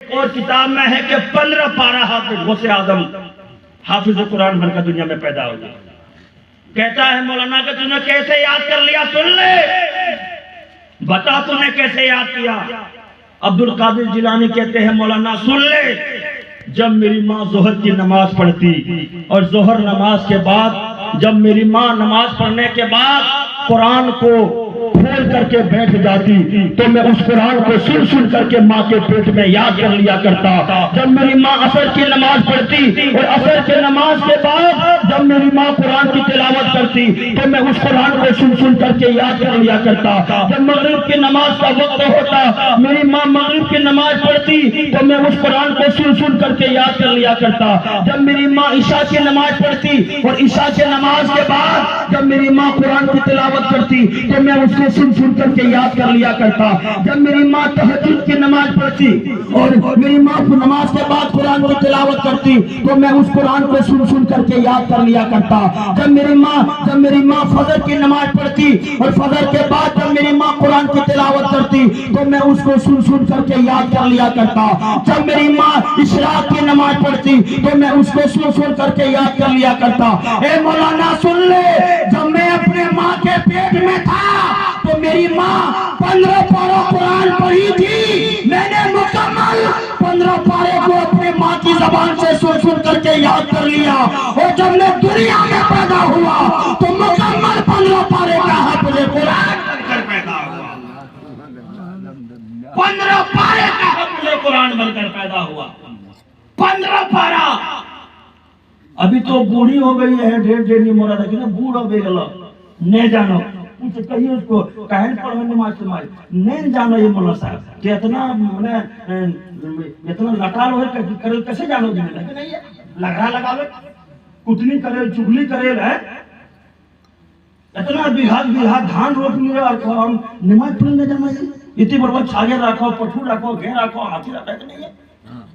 और किताब में है कि 15 पारा हाफिज गौसे आजम हाफिज कुरान बनकर दुनिया में पैदा हो गया। कहता है मौलाना कि तूने कैसे याद कर लिया, सुन ले, बता तूने कैसे याद किया। अब्दुल कादिर जिलानी कहते हैं मौलाना सुन ले, जब मेरी माँ जोहर की नमाज पढ़ती और जोहर नमाज के बाद जब मेरी माँ नमाज पढ़ने के बाद कुरान को खोल करके बैठ जाती तो मैं उस कुरान को सुन सुन करके माँ के पेट में याद कर लिया करता। जब मेरी माँ असर की नमाज पढ़ती और असर के नमाज के बाद जब मेरी माँ कुरान की तिलावत करती तो मैं उस कुरान को सुन सुन करके याद कर लिया करता। जब मगरिब की नमाज का वक्त होता, मेरी माँ मगरिब की नमाज पढ़ती तो मैं उस कुरान को सुन सुन करके याद कर लिया करता। जब मेरी माँ ईशा की नमाज पढ़ती और ईशा के नमाज के बाद जब मेरी माँ कुरान की तिलावत करती तो मैं उसको सुन सुन करके याद कर लिया करता। जब मेरी माँ तहज्जुद की नमाज पढ़ती और मेरी माँ नमाज के बाद कुरान की तिलावत करती तो मैं उस कुरान को सुन सुन करके याद कर लिया करता। जब मेरी माँ फजर की नमाज पढ़ती और फजर के बाद जब मेरी माँ कुरान की तिलावत करती तो मैं उसको सुन सुन करके याद कर लिया करता। जब मेरी माँ इशराक की नमाज पढ़ती तो मैं उसको सुन सुन करके याद कर लिया करता। ए मौलाना सुन ले, जब मैं अपने माँ के पेट में था तो मेरी माँ 15 पारा कुरान पढ़ी थी। मैंने मुकम्मल 15 पारे को अपने माँ की जबान से सुन सुन करके याद कर लिया और जब मैं दुनिया में पैदा हुआ तो मुकम्मल 15 पारे का हाफिज कुरान बनकर पैदा हुआ। 15 पारे का हाफिज कुरान बनकर पैदा हुआ। 15 पारा। अभी तो बूढ़ी हो गई है, ढेर नहीं मोरा देखी ना, बूढ़ हो गई नहीं जानो कुछ कहिए उसको कहन पढ़ने नमाज नहीं जानो। ये मौलाना साहब कि इतना मैंने इतना लटाल हो करे कैसे जानो जी नहीं है लगा लगावे कुटनी करे चुगली करे है इतना बीघा धान रोप लिए और हम नमाज पढ़ने जाना है। इतनी बड़बड़ छागे रखो, पठू रखो, घेर रखो, हाथी रखो नहीं है।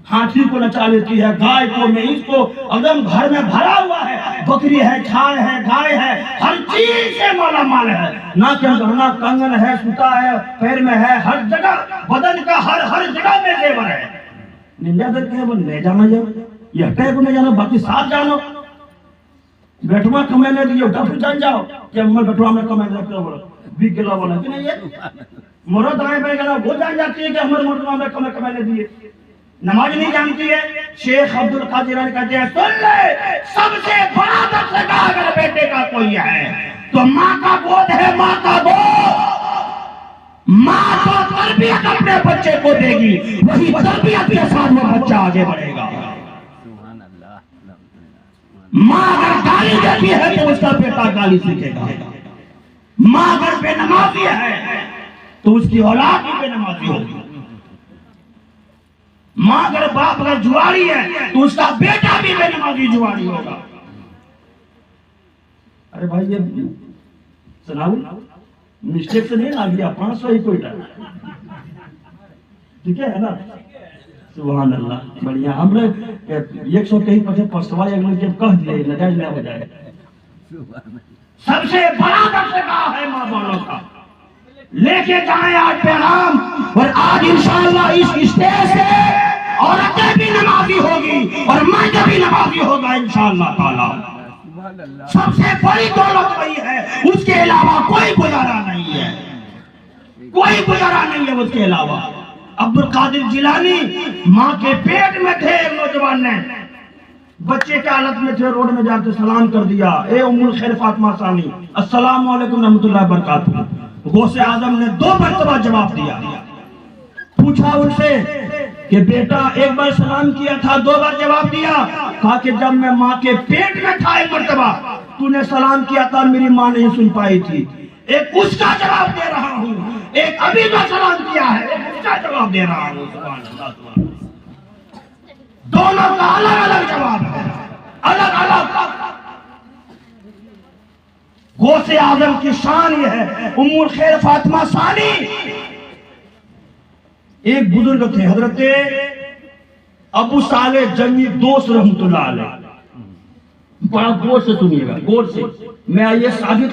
हाथी को नचा लेती है, गाय को, महिष को, एकदम घर में भरा हुआ है, बकरी है, छाल है, गाय है, हर चीज से माला माल है। ना क्या गहना कंगन है, सूता है, पैर में है, हर जगह बदन का हर जगह में जेवर है। निंदा करके है वो नहीं जाना जाओ, ये हटे को नहीं जाना, बाकी साथ जानो। बेटुआ कमाने दियो डफ जान जाओ कि मैं बेटुआ में कमाने रखो बोलो बिक गेला बोला कि नहीं है मोरो दाएं में गेला वो जान जाती है कि हमारे बेटुआ में कमाने दिए। नमाज नहीं जानती है। शेख अब्दुल कादिर कहते हैं सुन ले, सबसे बड़ा दस्तगा अगर बेटे का कोई है तो माँ का गोद है, माँ का गोद। माँ तो तरबियत अपने बच्चे को देगी, वही तरबियत के साथ वो बच्चा आगे बढ़ेगा। माँ अगर गाली देती है तो उसका बेटा गाली सीखेगा। माँ अगर बेनमाजी है तो उसकी औलाद भी बेनमाजी होगी। माँ अगर बाप अगर जुआरी है तो उसका बेटा भी बेनमाजी जुआरी होगा। अरे भाई ये सुनाओ मिस्टेक से नहीं आ गया 500 ही कोई ठीक है ना। सुभान अल्लाह, बढ़िया। हमने 100 कहीं पचे पछवा जब कह दिए नजायज ना हो जाए। सबसे बड़ा दस्तगाह है माँ बालों का। लेके जाए आज पैगाम और आज इंशाअल्लाह इस स्टेज से औरतें भी नमाजी होगी और मर्द भी नमाजी होगा इंशाअल्लाह ताला। सबसे बड़ी दौलत वही है, उसके अलावा कोई गुजारा नहीं है, कोई गुजारा नहीं है उसके अलावा। अब्दुल कादिर जिलानी माँ के पेट में थे, नौजवान ने बच्चे के हालत में थे, रोड में जाते सलाम कर दिया, ए उम्मुल खैर फातिमा सानी अस्सलाम वालेकुम रहमतुल्लाहि व बरकातहू। गौसे आजम ने 2 मरतबा जवाब दिया। पूछा उनसे कि बेटा एक बार सलाम किया था, 2 बार जवाब दिया। कहा कि जब मैं माँ के पेट में था 1 मरतबा तूने सलाम किया था, मेरी माँ नहीं सुन पाई थी। एक उसका जवाब दे रहा हूँ, एक अभी जो सलाम किया है एक उसका जवाब दे रहा हूँ। दोनों का अलग अलग जवाब है, अलग अलग। गौसे आजम की शान ये है, उम्मुल खैर फातिमा सानी। एक बुजुर्ग थे हजरत अबू साले जंगी दोस्त रहमतुल्लाह अलैह। बड़ा गौर से सुनिएगा, गौर से। मैं ये साबित